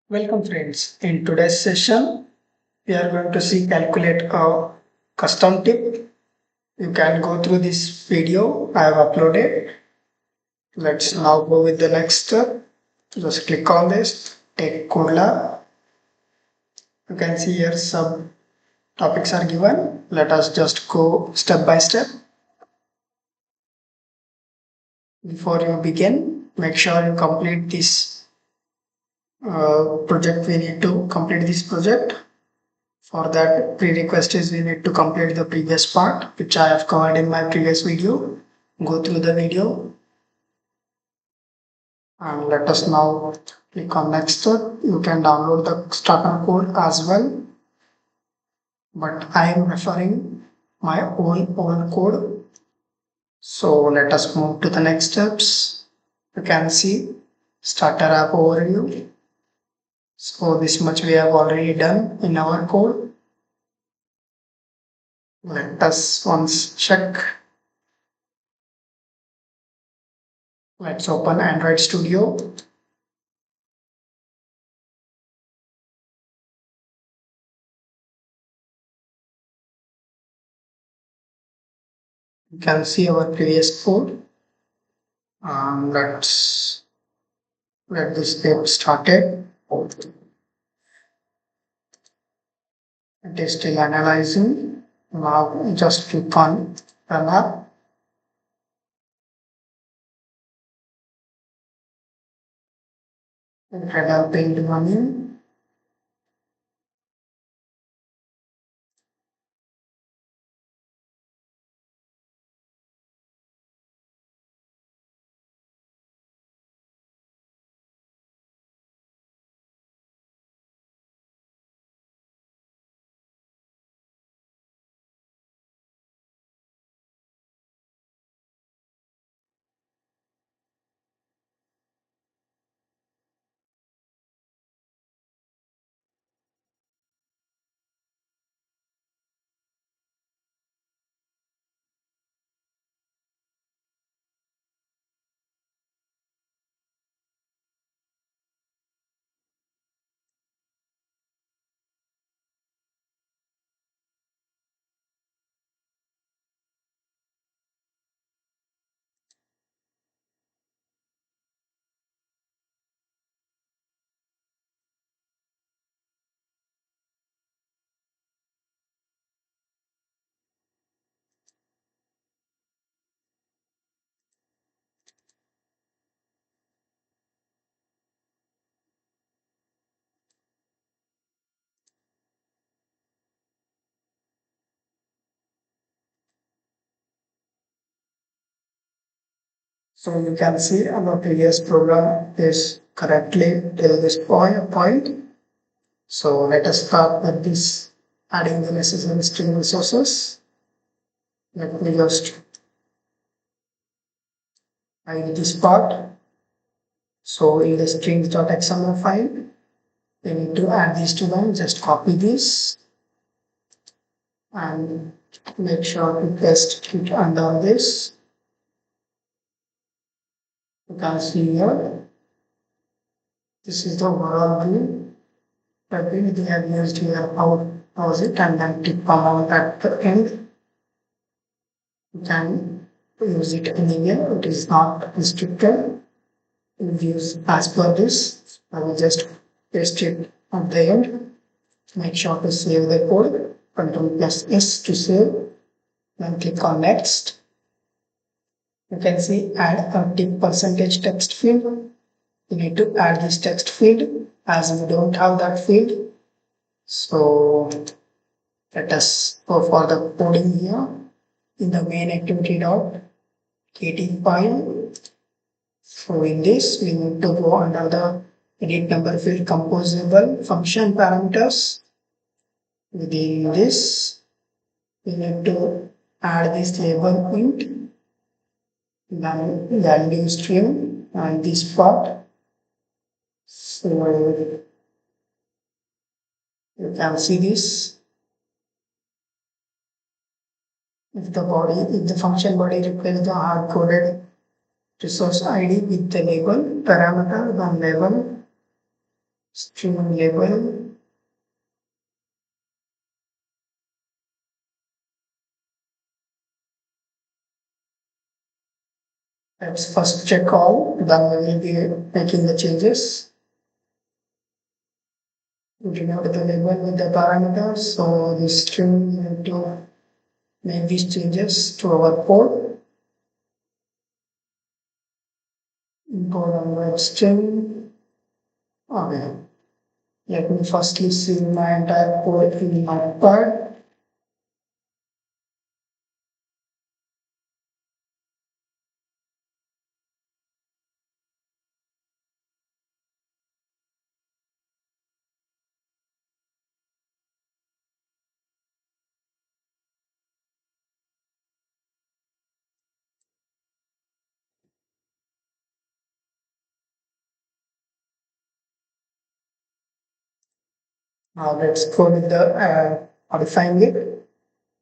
Welcome friends. In today's session, we are going to see calculate a custom tip. You can go through this video I have uploaded. Let's now go with the next step. Just click on this, take Codelab. You can see here some topics are given. Let us just go step by step. Before you begin, make sure you complete this project. We need to complete this project. For that, prerequisite is we need to complete the previous part, which I have covered in my previous video. Go through the video and let us now click on next step. You can download the starter code as well, but I am referring my own code. So let us move to the next steps. You can see starter app overview. So this much we have already done in our code. Let us once check. Let's open Android Studio. You can see our previous code. Let's let this get started. It is still analyzing. Now just click on run app. Header page running. So you can see our previous program is correctly till this point. So let us start with this adding the necessary string resources. Let me just hide this part. So in the strings.xml file, we need to add these two lines. Just copy this and make sure to paste it under this. You can see here, this is the overall view that we have used here. Pause it and then tip amount at the end. You can use it anywhere, it is not restricted. Use as per this. I will just paste it at the end. Make sure to save the code. Ctrl+S to save. Then click on next. You can see add a tip percentage text field. You need to add this text field as we don't have that field. So let us go for the coding here in the main activity.kt file. So in this, we need to go under the edit number field composable function parameters. Within this, we need to add this label int, then value string, and this part. So you can see this. If the function body replaces the hard-coded resource ID with the label parameter, then label string label. Let's first check all, then we will be making the changes. We denote the label with the parameters, so the string we need to make these changes to our code. Import on string. Okay. Let me firstly see my entire code in Notepad. Now let's go with the modifying it.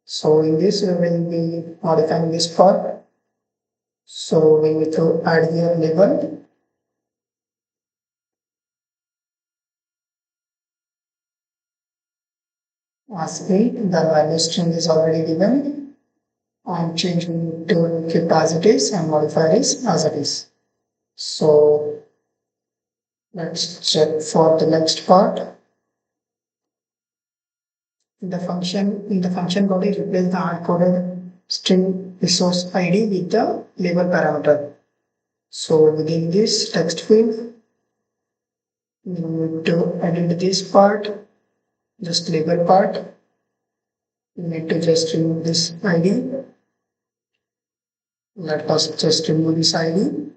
So in this we will be modifying this part. So we need to add here label. As the value string is already given. I'm changing to keep as it is and modify this as it is. So let's check for the next part. In the function body, replace the hard-coded string resource ID with the label parameter. So within this text field, we need to edit this part, just label part. We need to just remove this ID. Let us just remove this ID.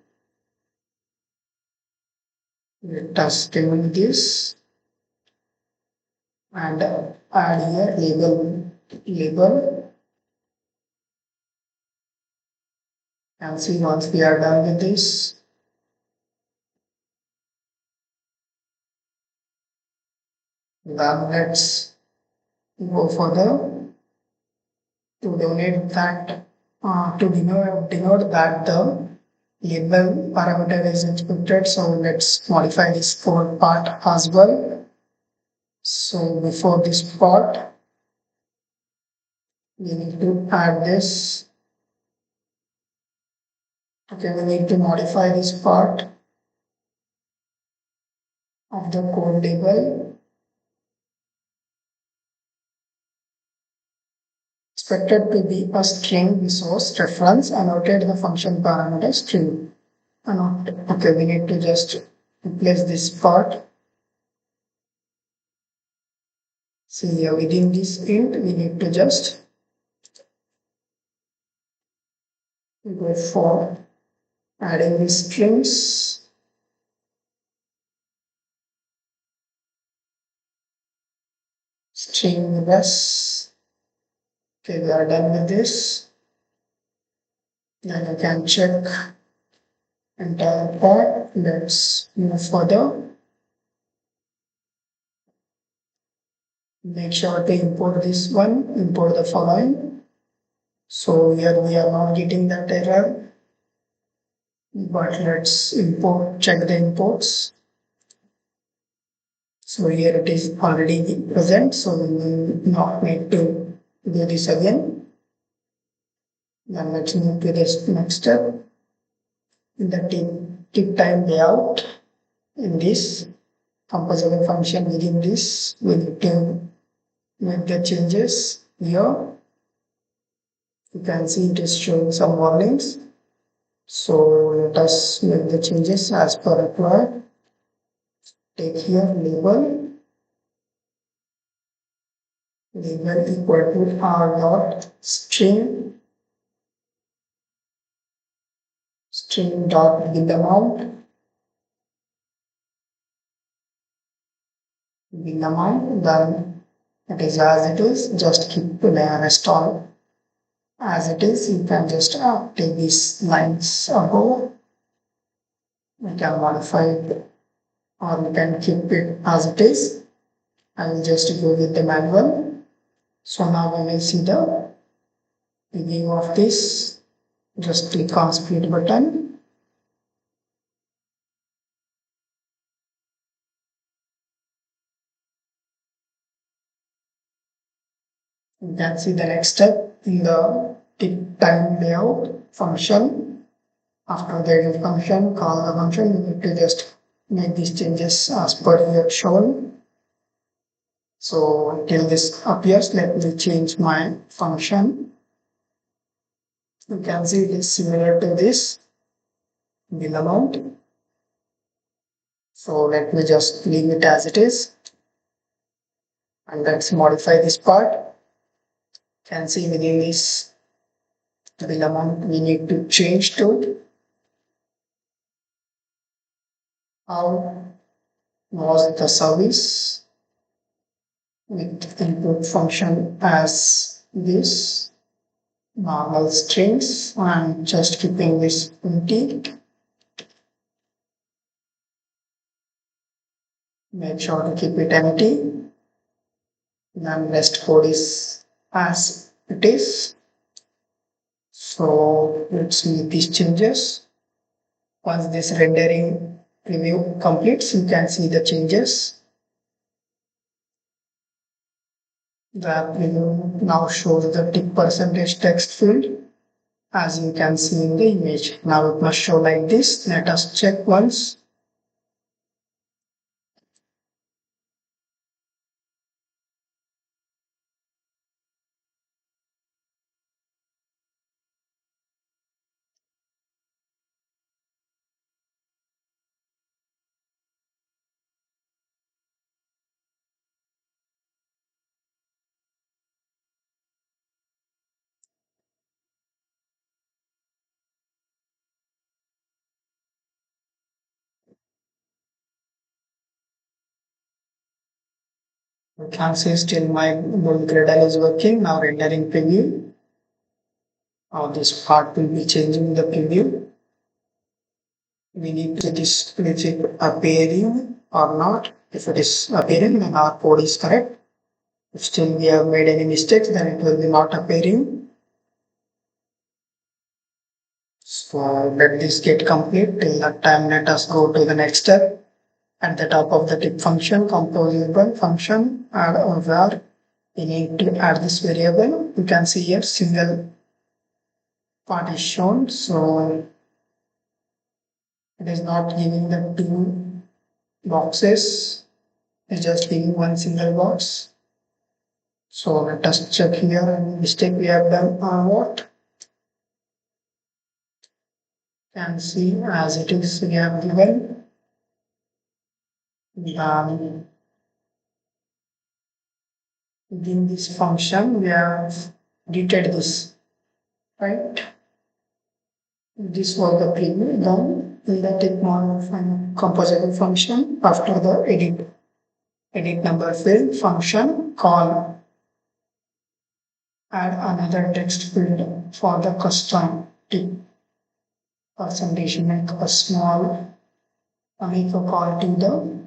Let us remove this and add here label. And see, once we are done with this, then let's go further to denote that denote that the label parameter is expected. So let's modify this code part as well. So before this part, we need to add this. Okay, we need to modify this part of the code label. Expected to be a string resource reference, annotate the function parameter string. Okay, we need to just replace this part. See here within this int, we need to just go for adding the strings. String less. Okay, we are done with this. Then you can check entire part. Let's move further. Make sure to import this one, import the following. So here we are not getting that error, but let's check the imports. So here it is already present, so we will not need to do this again. Then let's move to this next step. In the tip time layout, in this composable function within this, we need to make the changes here. You can see it is showing some warnings. So let us make the changes as per required. Take here label equal to r dot string dot bin amount, then it is as it is, just keep the rest all as it is. You can just take these lines above, we can modify it or we can keep it as it is. I will just go with the manual. So now we will see the preview of this. Just click on split button. You can see the next step in the tick time layout function. After the function, call the function, you need to just make these changes as per here shown. So until this appears, let me change my function. You can see it is similar to this bill amount. So let me just leave it as it is. And let's modify this part. You can see within this bill amount we need to change to how was the service with input function as this normal strings and just keeping this empty. Make sure to keep it empty. Then rest code is as it is. So let's make these changes. Once this rendering preview completes, you can see the changes. The preview now shows the tick percentage text field as you can see in the image. Now it must show like this. Let us check once. You can see still my gradle is working. Now rendering preview. Now this part will be changing the preview. We need to this is it appearing or not. If it is appearing, then our code is correct. If still we have made any mistakes, then it will be not appearing. So let this get complete. Till that time, let us go to the next step. At the top of the tip function, composable function, add where we need to add this variable. You can see here single part is shown. So it is not giving the two boxes. It's just giving one single box. So let us check here any mistake we have done or what. Can see as it is we have given within this function we have deleted this, right? This was the preview done in the tick composable function. After the edit number field function call add another text field for the custom tick percentage, make a small make a call to the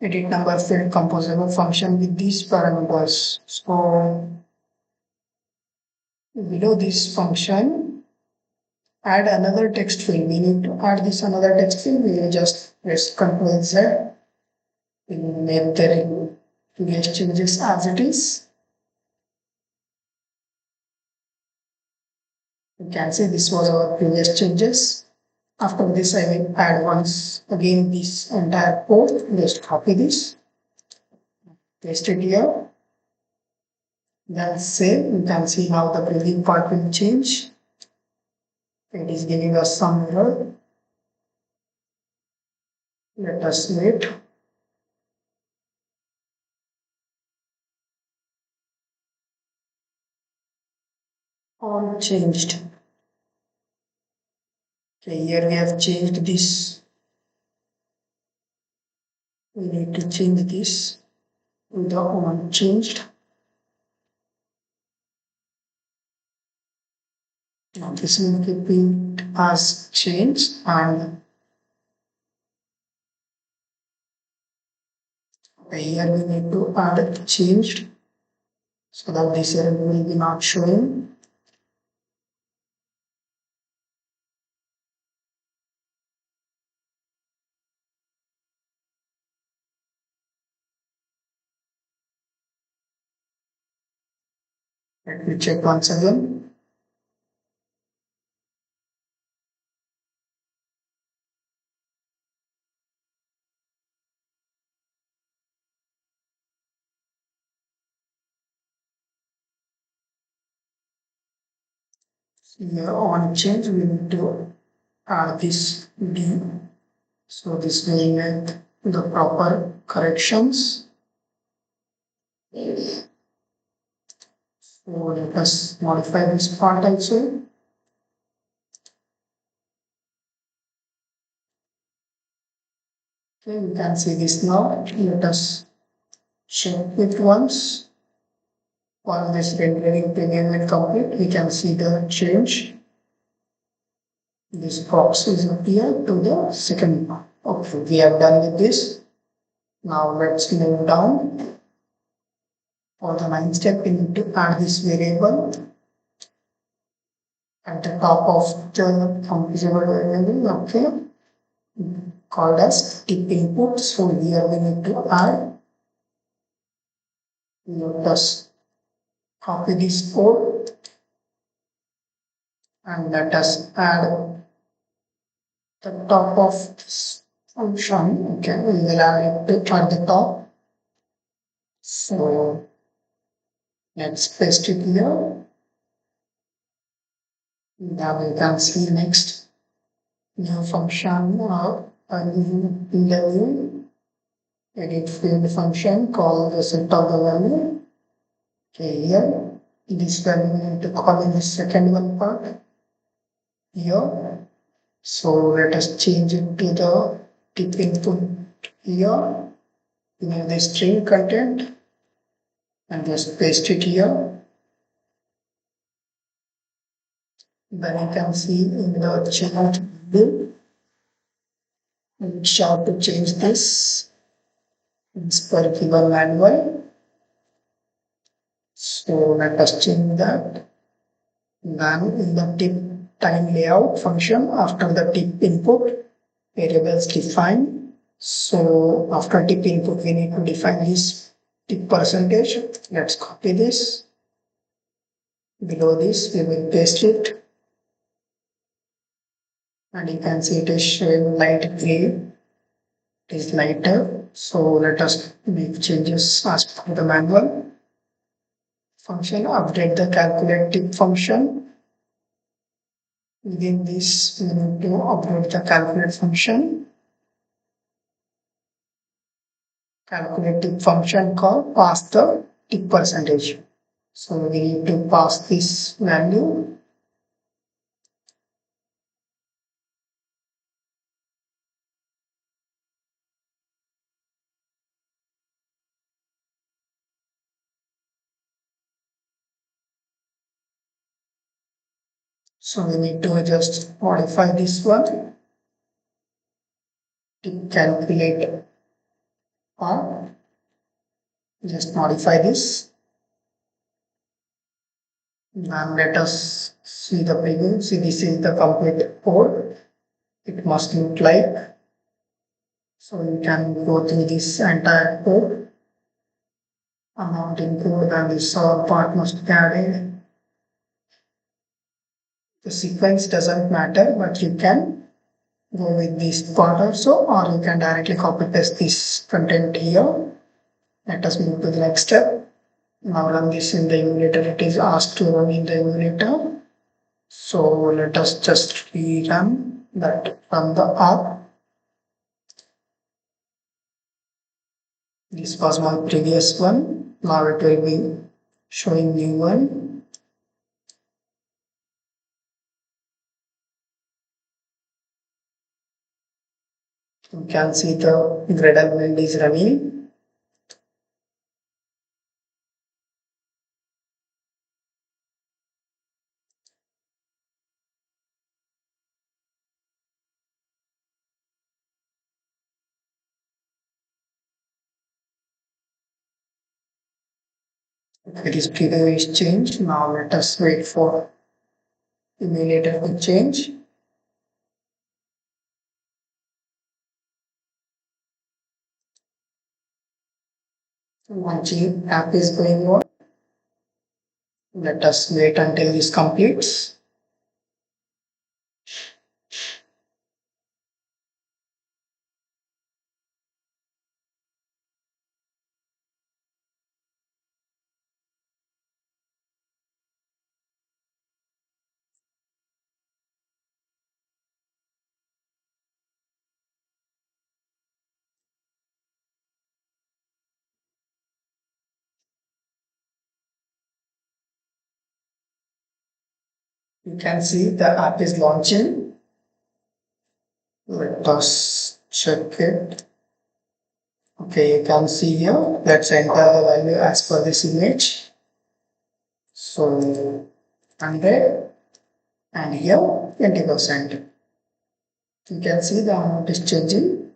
edit number field composable function with these parameters. So below this function, add another text field. We need to add this another text field. We will just press Ctrl Z. We will make the previous changes as it is. You can see this was our previous changes. After this, I will add once again this entire code. Just copy this, paste it here. Then save. You can see now the preview part will change. It is giving us some error. Let us wait. All changed. Okay, here we have changed this. We need to change this to the unchanged. Now this will keep it as changed and here we need to add changed so that this error will be not showing. Let me check once again. Here on change, we need to add this D. So this will make the proper corrections. So let us modify this part also. Okay, you can see this now. Let us check it once. Once this rendering premium is complete, we can see the change. This box is appeared to the second part. Okay, we are done with this. Now let's move down. For the ninth step, we need to add this variable at the top of the composable variable, okay, called as tip input. So here we need to add, let us copy this code and let us add the top of this function. Okay, we will add it at the top. So let's paste it here. Now we can see next new function in the view edit field function called the set of the value. Okay, here this value we need to call in the second one part here. So let us change it to the tip input here. We need the string content and just paste it here. Then you can see in the change view, we shall to change this per given manual. So let us change that. Then in the tip time layout function, after the tip input, variables defined. So after tip input, we need to define this tip percentage. Let's copy this. Below this, we will paste it. And you can see it is showing light gray. It is lighter. So let us make changes as per the manual. Function update the calculate tip function. Within this, we need to update the calculate function. Calculate tip function called pass the tip percentage. So we need to pass this value. So we need to just modify this one to calculate part. Just modify this. And let us see the preview. See, this is the complete code. It must look like. So you can go through this entire code. Amount in code and this part must be added. The sequence doesn't matter, but you can go with this part also, or you can directly copy paste this content here. Let us move to the next step. Now run this in the emulator. It is asked to run in the emulator. So let us just rerun that from the app. This was my previous one. Now it will be showing new one. You can see the Gradle build is running. It is preview is changed. Now let us wait for emulator to change. Once the app is going on. Let us wait until this completes. You can see the app is launching. Let us check it. Okay, you can see here. Let's enter the value as per this image. So 100 and here 20%. You can see the amount is changing.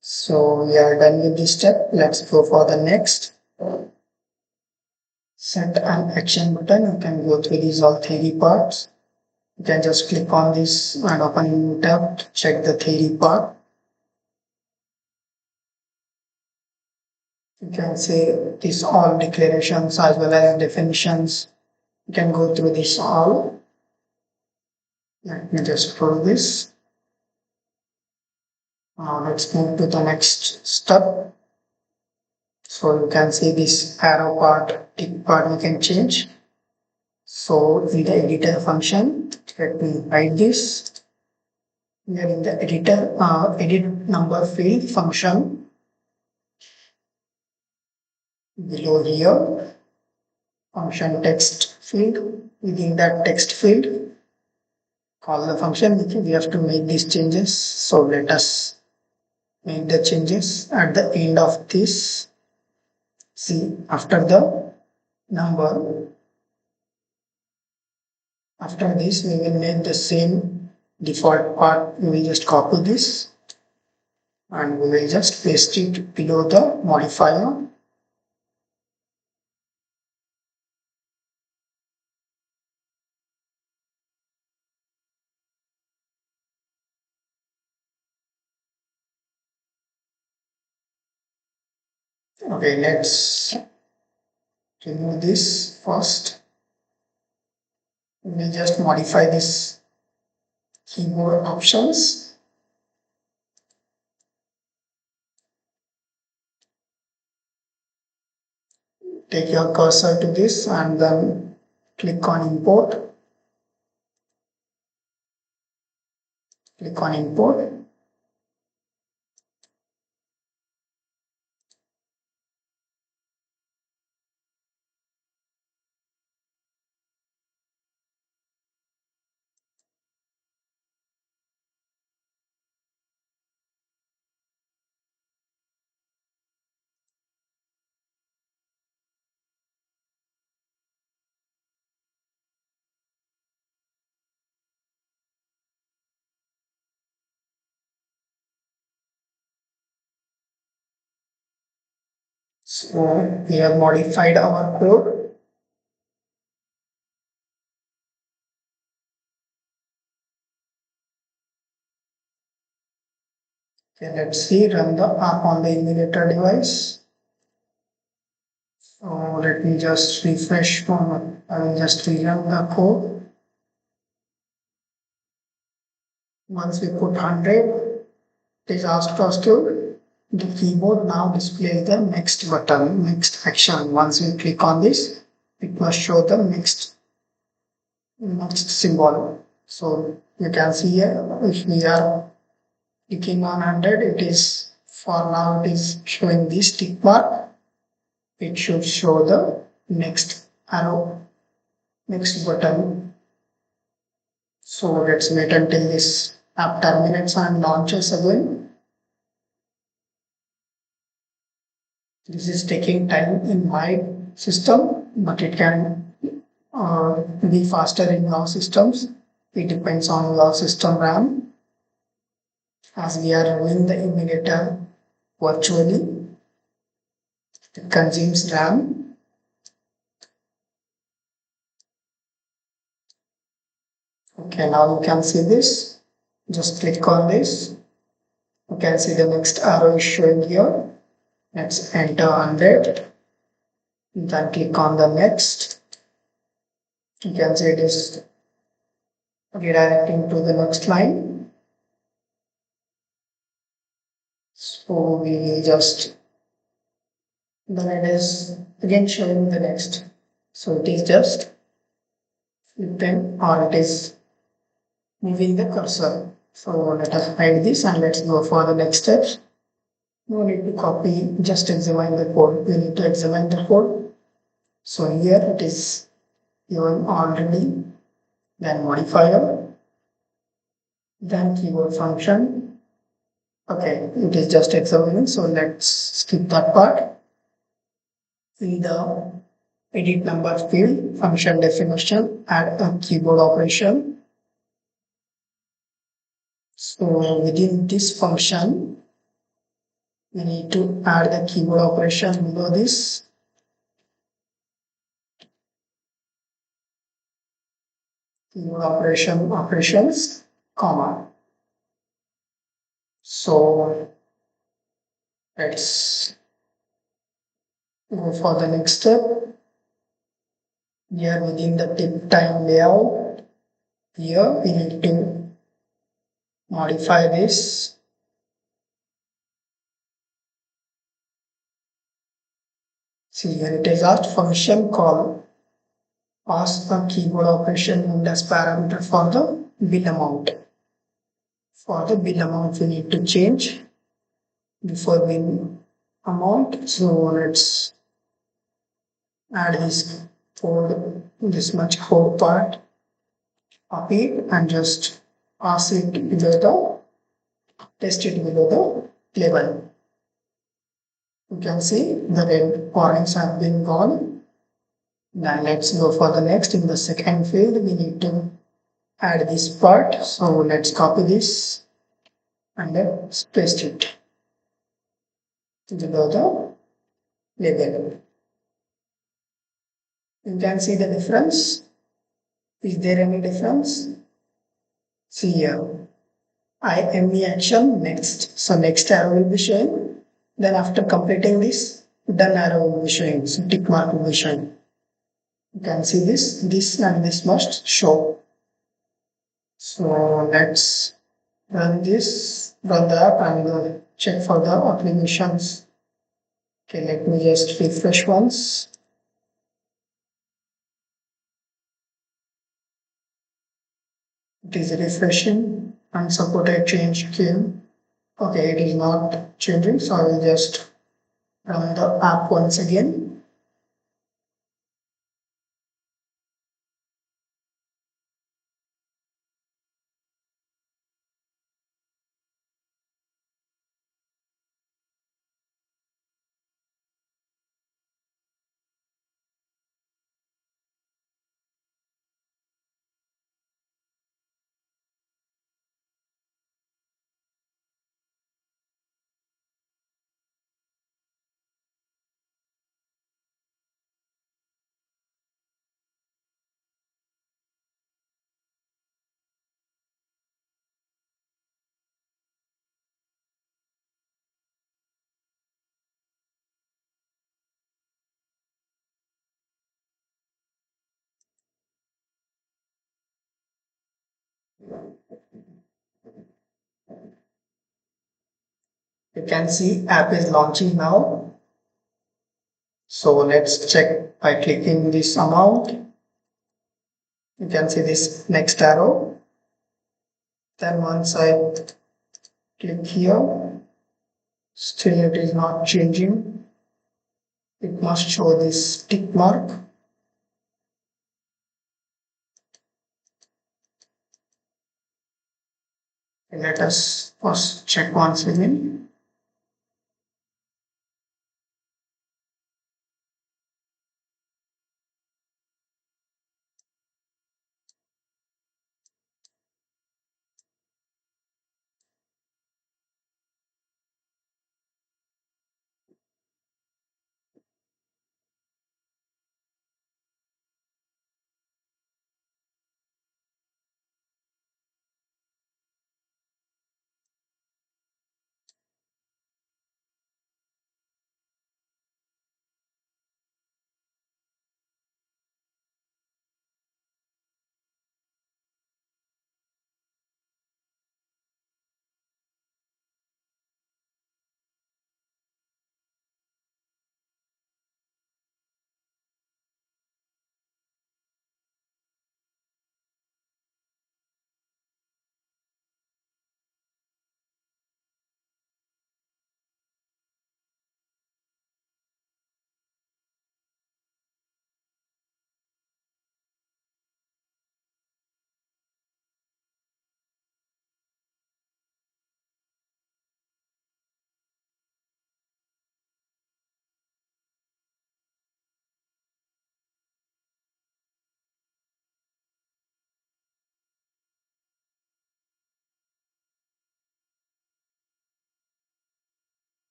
So we are done with this step. Let's go for the next. Set an action button. You can go through these all theory parts. You can just click on this and open a new tab to check the theory part. You can say these all declarations as well as definitions. You can go through this all. Let me just prove this. Now let's move to the next step. So you can see this arrow part, tick part we can change. So in the editor function, let me write this. Here in the editor, edit number field function, below here, function text field, within that text field, call the function, we have to make these changes. So let us make the changes at the end of this. See, after the number, after this we will make the same default part. We will just copy this and we will just paste it below the modifier. Okay, let's remove this first. We just modify this keyboard options. Take your cursor to this and then click on import. Click on import. So we have modified our code. Okay, let's see, run the app on the emulator device. So let me just refresh. I will just rerun the code. Once we put 100, it is asked us to the keyboard now displays the next button, next action. Once we click on this, it must show the next symbol. So you can see here, if we are clicking on 100, it is for now it is showing this tick mark. It should show the next arrow, next button. So let's wait until this app terminates and launches again. This is taking time in my system, but it can be faster in your systems. It depends on your system RAM. As we are running the emulator virtually, it consumes RAM. Okay, now you can see this. Just click on this. You can see the next arrow is showing here. Let's enter 100. Then click on the next. You can say it is redirecting to the next line. So we just, then it is again showing the next. So it is just flipping or it is moving the cursor. So let us hide this and let's go for the next steps. No need to copy, just examine the code. We need to examine the code. So here it is given already, then modifier, then keyword function. Okay, it is just examining, so let's skip that part. In the edit number field, function definition, add a keyboard operation. So within this function, we need to add the keyboard operation below this. Keyword operations, comma. So let's go for the next step. Here within the tip time layout, here we need to modify this. See here it is asked function call. Pass the keyboard operation named as parameter for the bill amount. For the bill amount we need to change before bill amount. So let's add this code, this much code part, copy it and just pass it below the, test it below the label. You can see the red warnings have been gone. Now let's go for the next. In the second field, we need to add this part. So let's copy this and let's paste it below the label. You can see the difference. Is there any difference? See here. IME action next. So next arrow will be showing. Then after completing this, done arrow will be showing. So tick mark will be showing. You can see this and this must show. So let's run the app and check for the applications. Okay, let me just refresh once. It is refreshing. Unsupported change came. Okay, it is not changing, so I will just run the app once again. You can see app is launching now. So let's check by clicking this amount. You can see this next arrow. Then once I click here, still it is not changing. It must show this tick mark. Let us first check once again.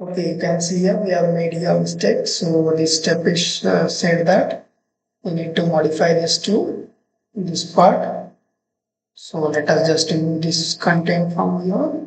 Okay, you can see here we have made a mistake. So this step is said that we need to modify this to this part. So let us just remove this content from here.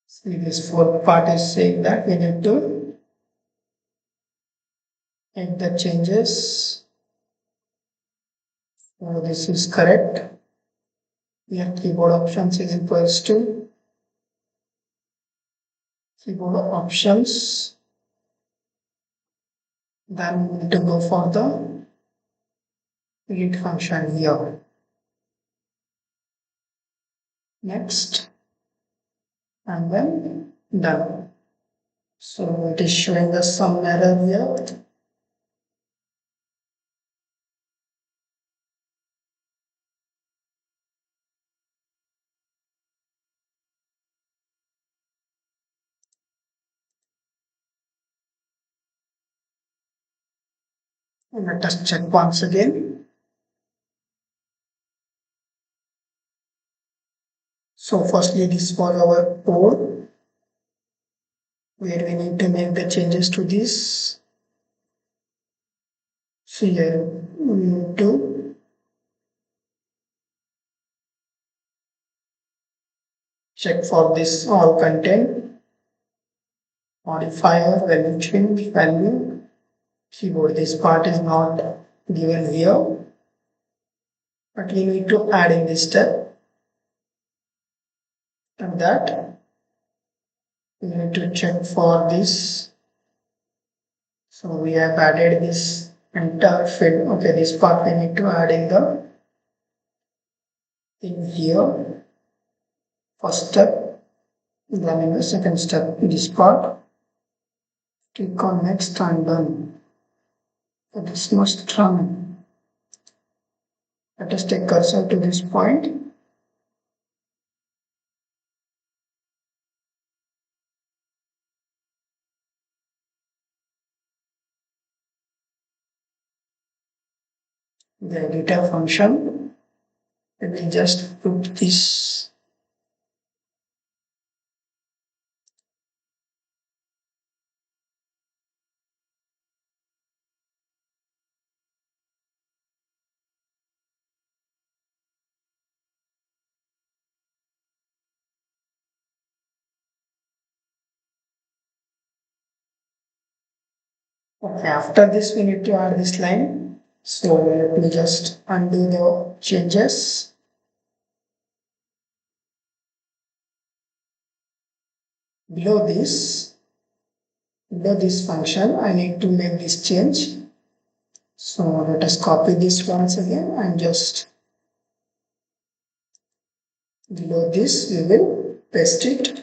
See, this fourth part is saying that we need to make the changes. So this is correct. Here keyboard options is equals to keyboard options. Then we need to go for the read function here. Next, and then done. So it is showing us some error here. Let us check once again. So firstly, this was our code where we need to make the changes to this. So here we need to check for this all content, modifier, value change, value, keyboard. This part is not given here, but we need to add in this step. And that we need to check for this. So we have added this entire field. Okay, this part we need to add in the in here. First step, then in the second step, this part. Click on next and done. This must run. Let us take cursor to this point. The editor function. Let me just put this. Okay, after this we need to add this line. So let me just undo the changes. Below this, below this function, I need to make this change. So let us copy this once again and just below this we will paste it.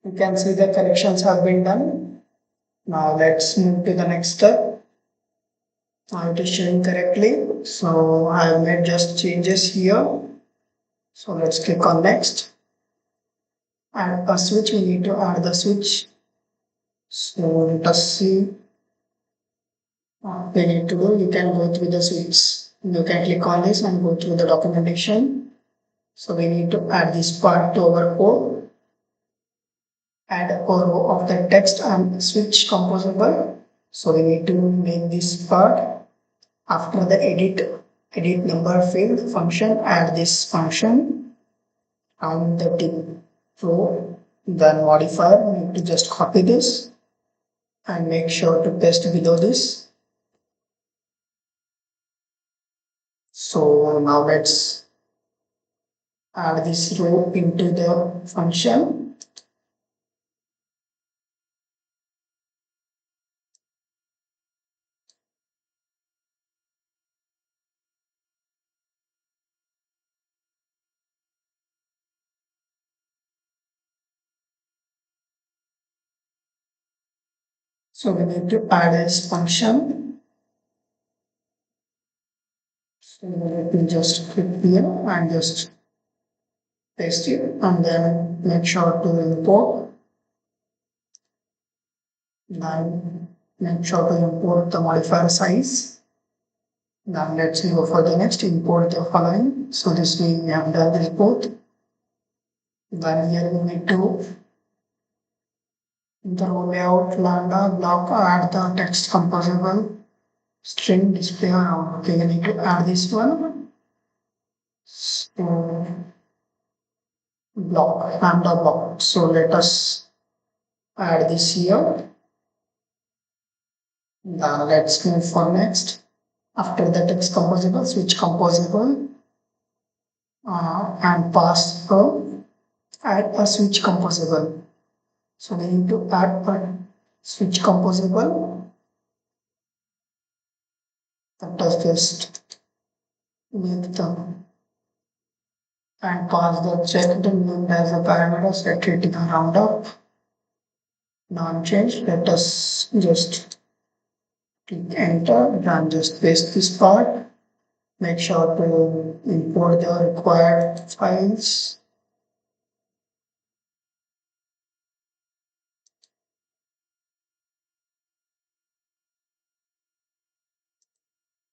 You can see the corrections have been done. Now let's move to the next step. Now it is showing correctly. So I have made just changes here. So let's click on next. Add a switch. We need to add the switch. So let us see what we need to do. You can go through the switch. You can click on this and go through the documentation. So we need to add this part to our code. Add a row of the text and switch composable. So we need to name this part. After the edit number field function, add this function on the tip row. Then modifier, we need to just copy this and make sure to paste below this. So now let's add this row into the function. So we need to add this function. So let me just click here and just paste it and then make sure to import. Then make sure to import the modifier size. Now let's go for the next, import the following. So this way we have done the import. Then here we need to in the row layout lambda block add the text composable string display around. Okay, we need to add this one. So block lambda block. So let us add this here. Now let's move for next. After the text composable, switch composable and pass add a switch composable. So we need to add a switch composable. Let us just make the and pass the checked named as a parameter set it in a roundup. Non-change. Let us just click enter and just paste this part. Make sure to import the required files.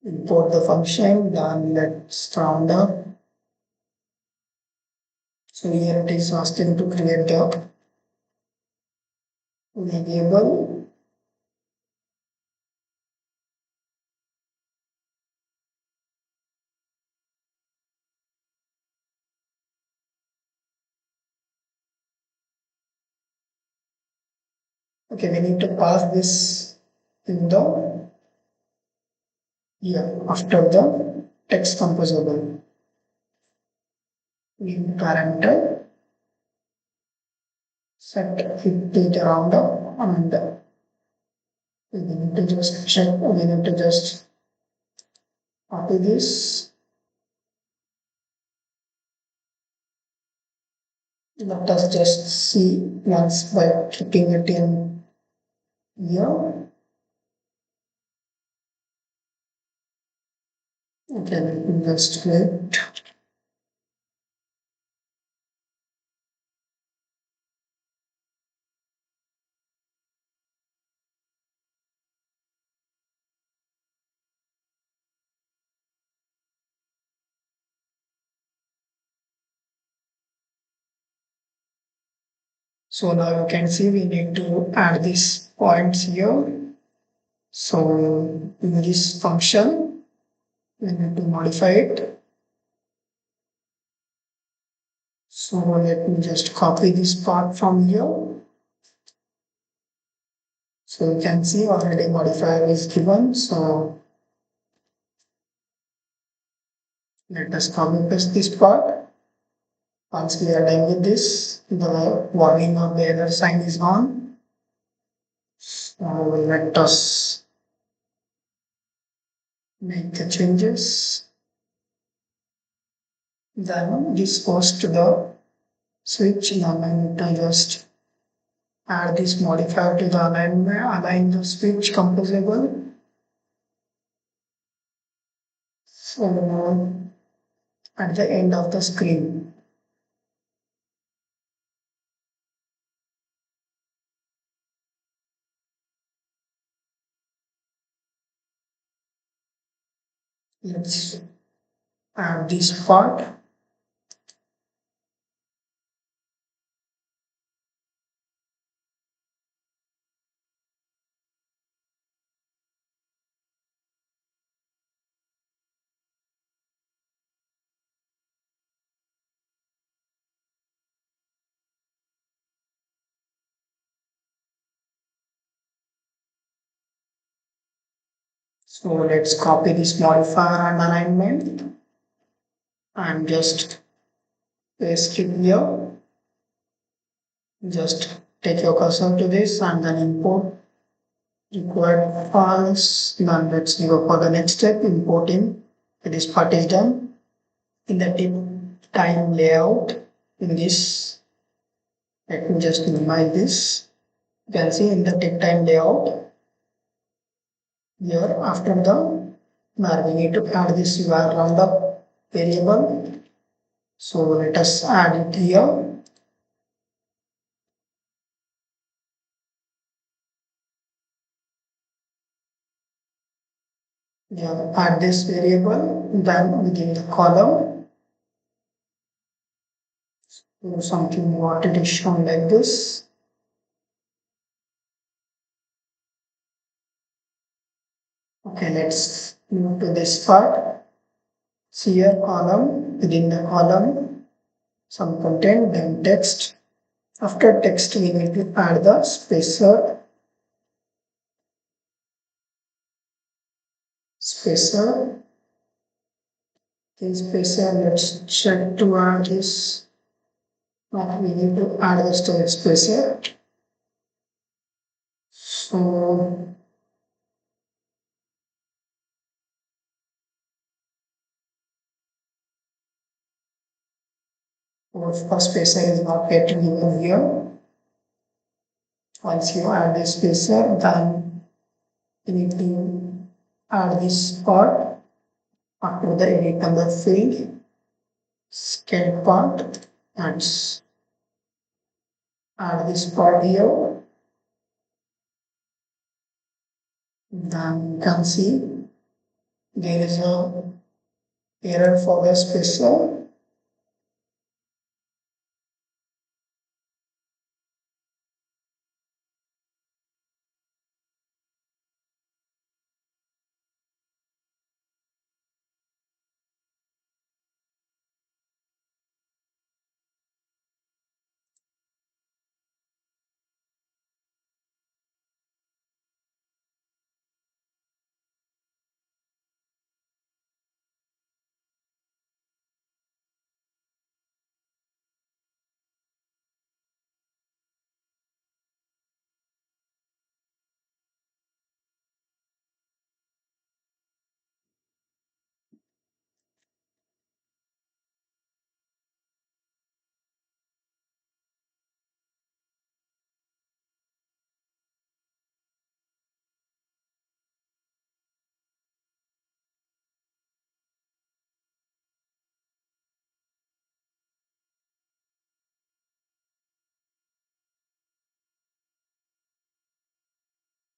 Import the function, then let's round up. So here it is asking to create the variable. Okay, we need to pass this in the here after the text composable. New parameter set it to the roundup and we need to just check, we need to just copy this. Let us just see once by clicking it in here. Okay, let me just wait. So now you can see we need to add these points here. So in this function, we need to modify it. So let me just copy this part from here. So you can see already modifier is given. So let us copy paste this part. Once we are done with this, the warning or the error sign is on. So let us make the changes. Then this goes to the switch. Now I need to just add this modifier to the alignment, align the switch composable. So at the end of the screen. Let's add this part. So let's copy this modifier and alignment and just paste it here. Just take your cursor to this and then import required files. Then let's go for the next step, importing. This part is done. In the tip time layout, in this, let me just minimize this. You can see in the tip time layout, here after the now we need to add this roundup variable. So let us add it here. Yeah, add this variable, then within the column, do something what it is shown like this. Okay, let's move to this part. See here column, within the column, some content, then text. After text, we need to add the spacer. Spacer. This spacer, let's check to add this. Now we need to add the spacer. So first spacer is not getting given here. Once you add this spacer, then you need to add this part after the edit number field, scale part, and add this part here. Then you can see there is a error for the spacer.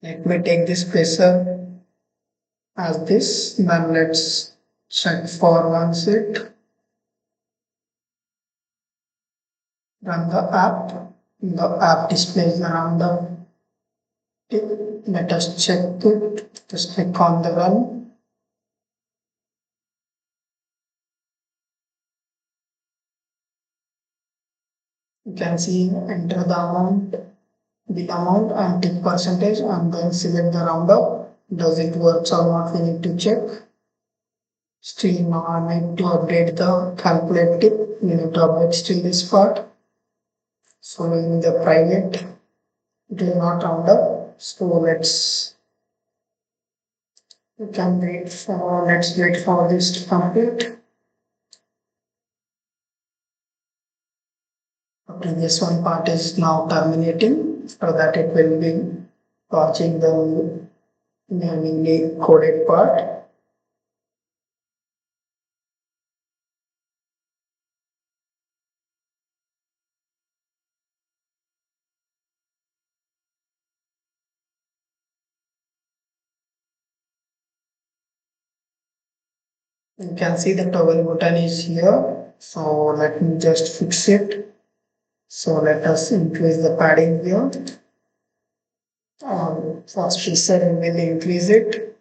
Let me take this spacer as this. Then let's check for once it. Run the app. The app displays around the tip. Let us check it. Just click on the run. You can see enter the amount, bill amount and tip percentage, and then select the roundup. Does it work or not? We need to check. Still now I need to update the calculate tip. We need to update still this part. So in the private, it will not round up. So let's wait for this to complete. The previous one part is now terminating. so that it will be watching the manually coded part. You can see the toggle button is here. So let me just fix it. So let us increase the padding here. First we said we will increase it.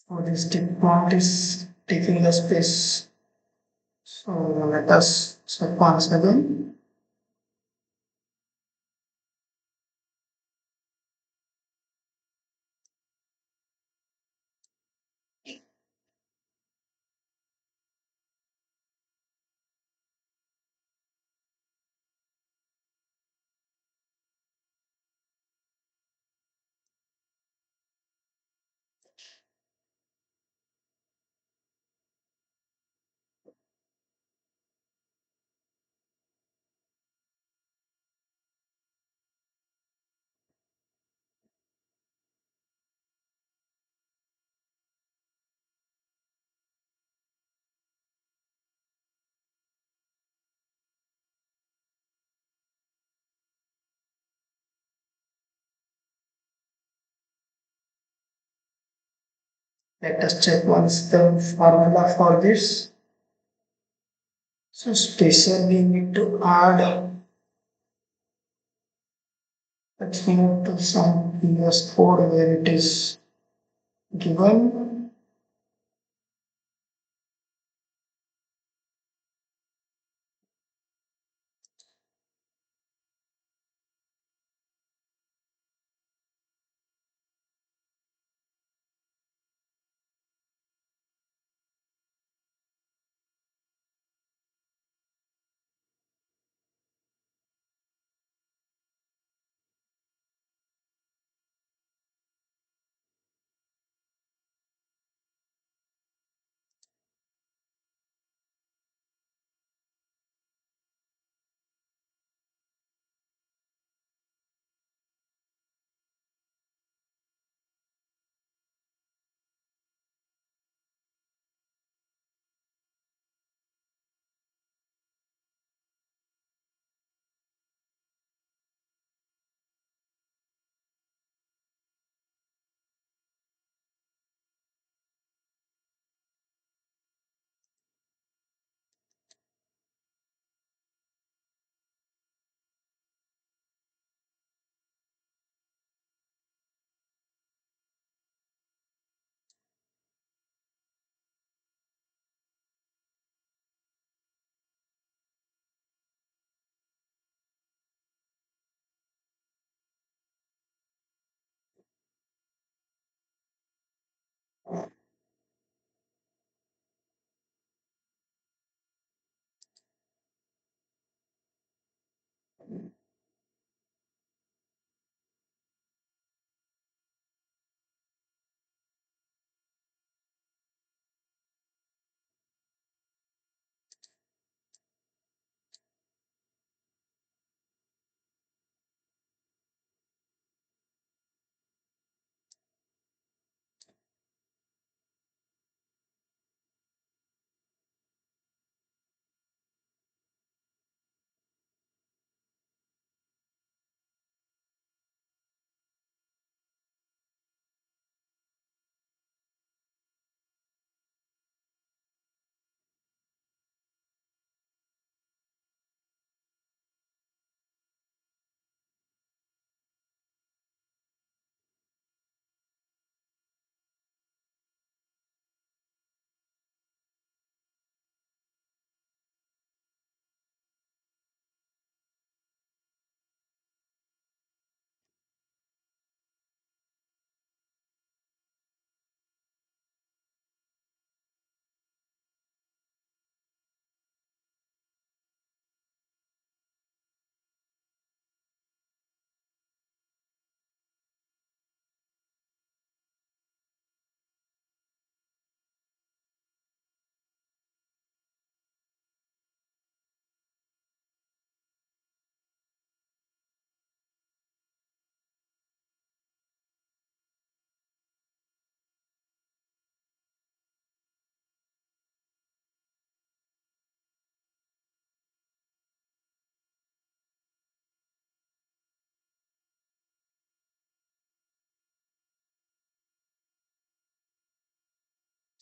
So this tick mark is taking the space. So let us check once again. Let us check once the formula for this. So special we need to add, let's move to some previous code where it is given.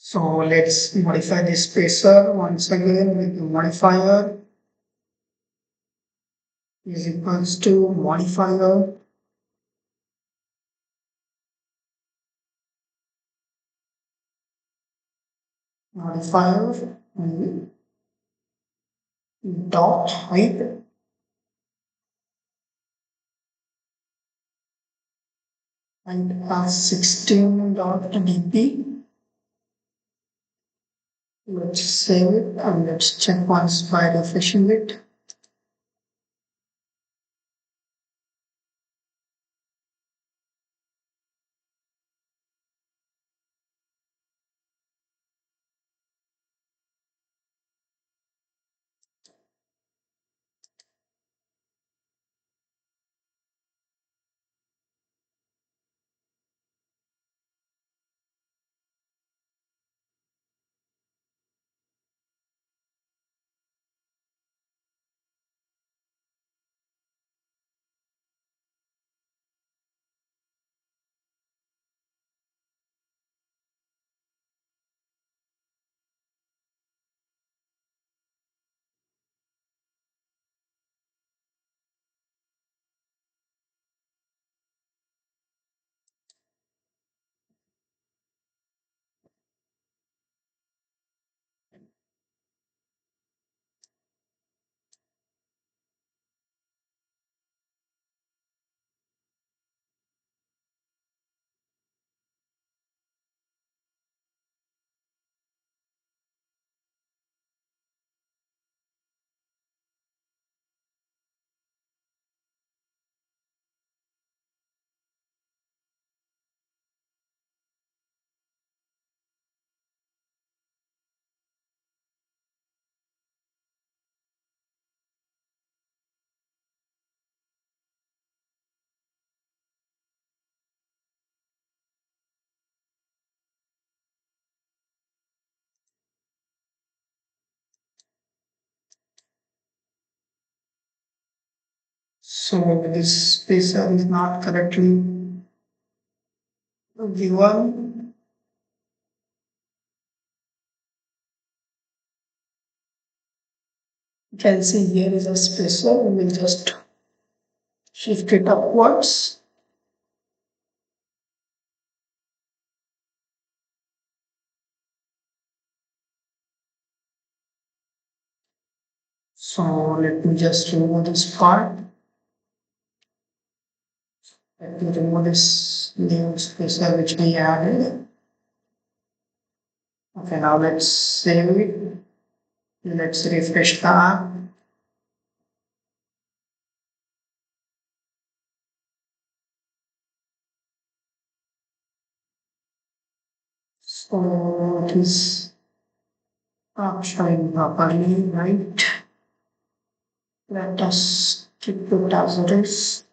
So let's modify this spacer once again with the modifier is equals to modifier dot height and has 16.dp. Let's save it and let's check once by refreshing it. So this spacer is not correctly given. You can see here is a spacer. We will just shift it upwards. So let me just remove this part. Let me remove this new spacer which we added. Okay, now let's save it. Let's refresh the app. So it is not showing properly, right? Let us keep it as it is.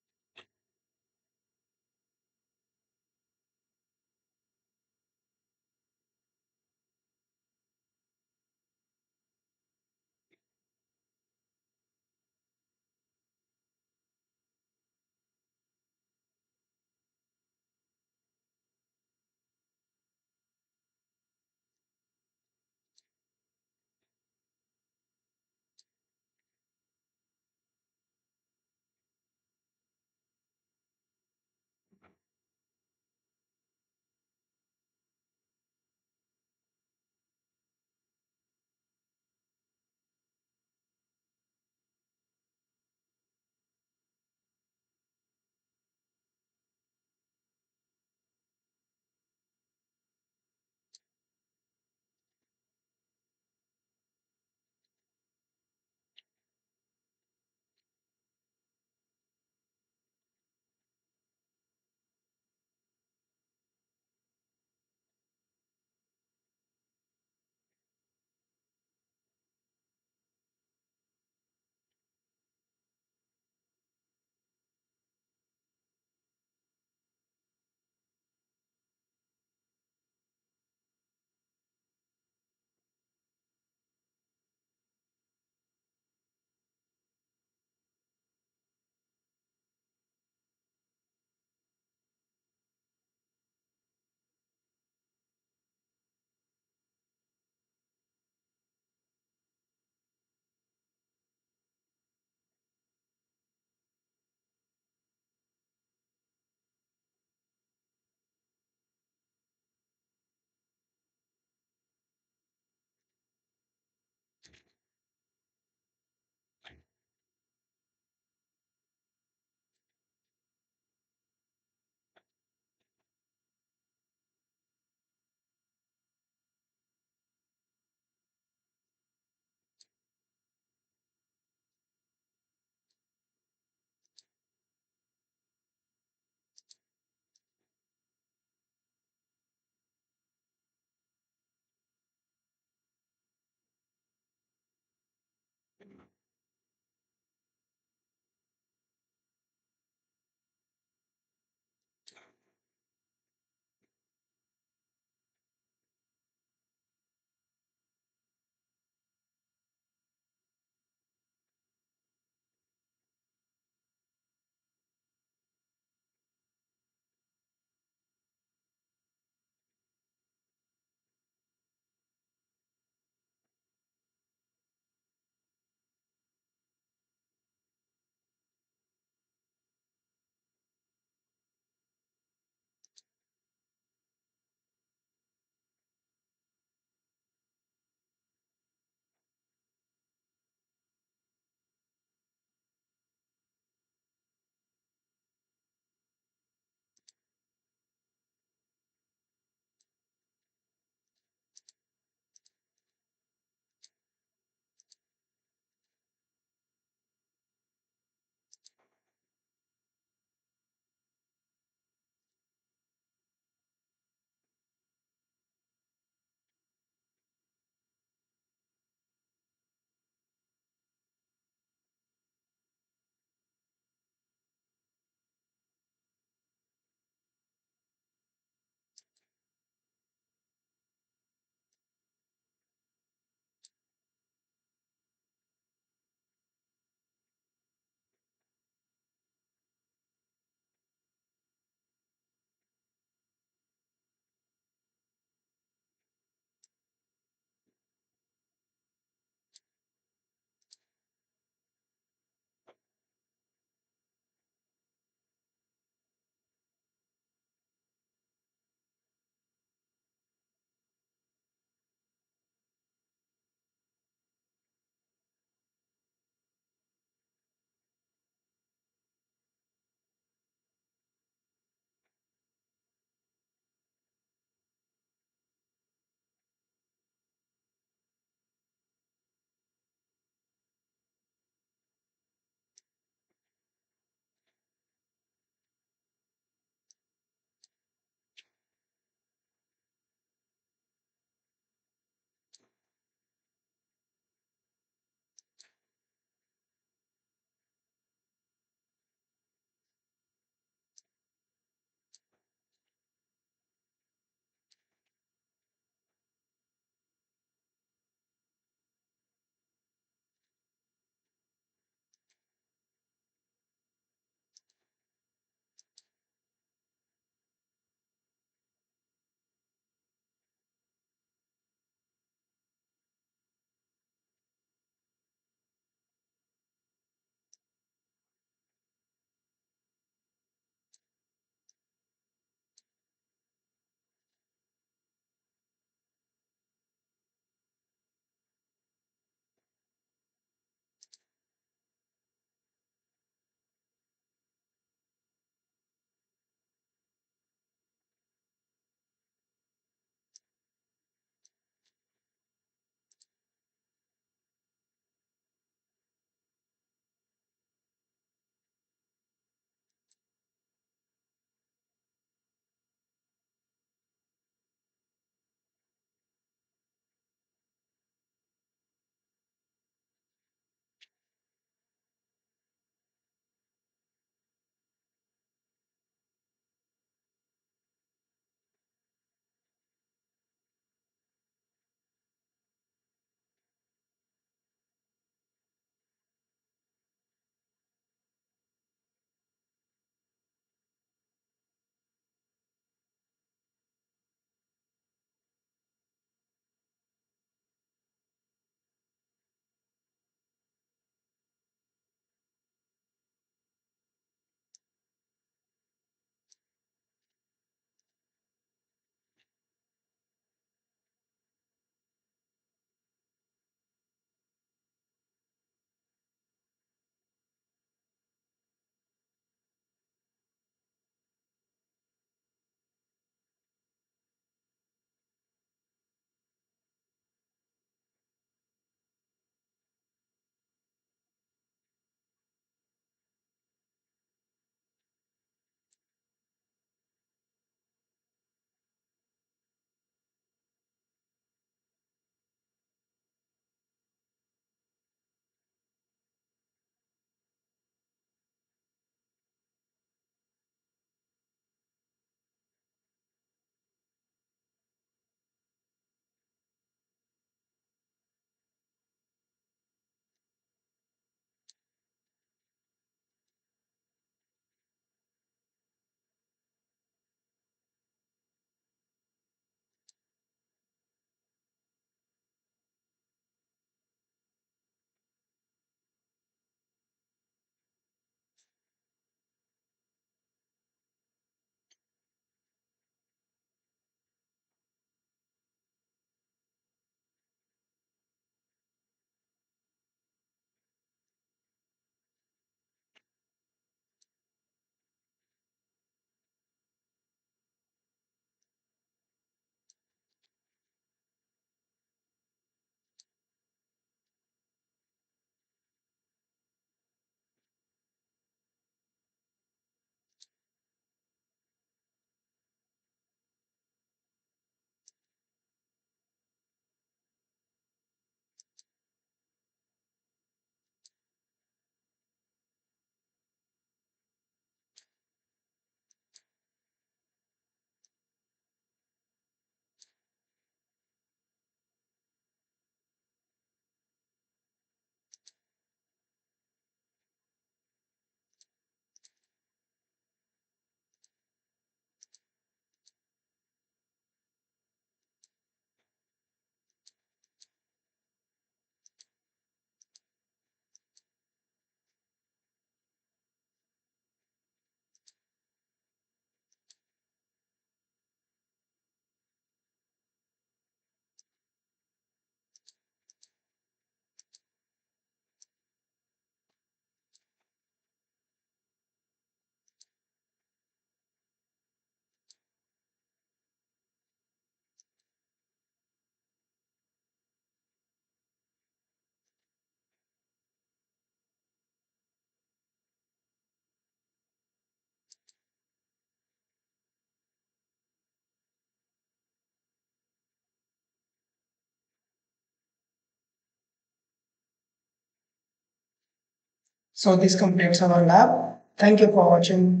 So this completes our lab. Thank you for watching.